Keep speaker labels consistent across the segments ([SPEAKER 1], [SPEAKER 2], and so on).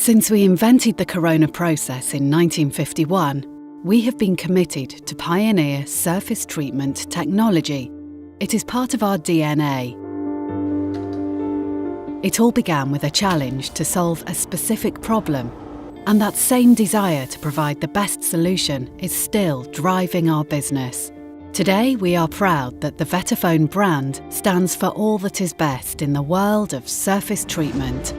[SPEAKER 1] Since we invented the Korona process in 1951, we have been committed to pioneer surface treatment technology. It is part of our DNA. It all began with a challenge to solve a specific problem, and that same desire to provide the best solution is still driving our business. Today, we are proud that the Vetaphone brand stands for all that is best in the world of surface treatment.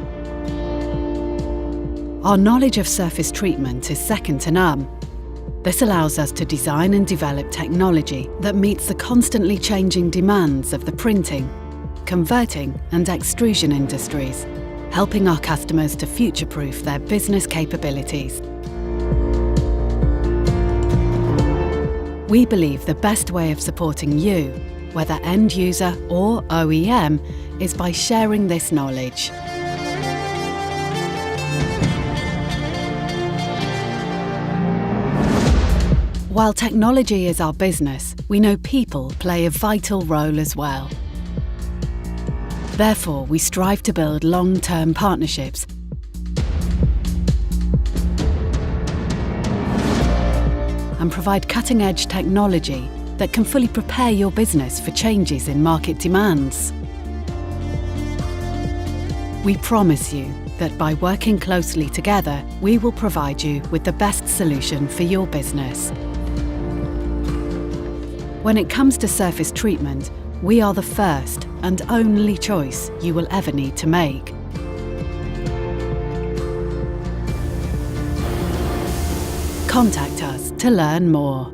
[SPEAKER 1] Our knowledge of surface treatment is second to none. This allows us to design and develop technology that meets the constantly changing demands of the printing, converting and extrusion industries, helping our customers to future-proof their business capabilities. We believe the best way of supporting you, whether end user or OEM, is by sharing this knowledge. While technology is our business, we know people play a vital role as well. Therefore, we strive to build long-term partnerships and provide cutting-edge technology that can fully prepare your business for changes in market demands. We promise you that by working closely together, we will provide you with the best solution for your business. When it comes to surface treatment, we are the first and only choice you will ever need to make. Contact us to learn more.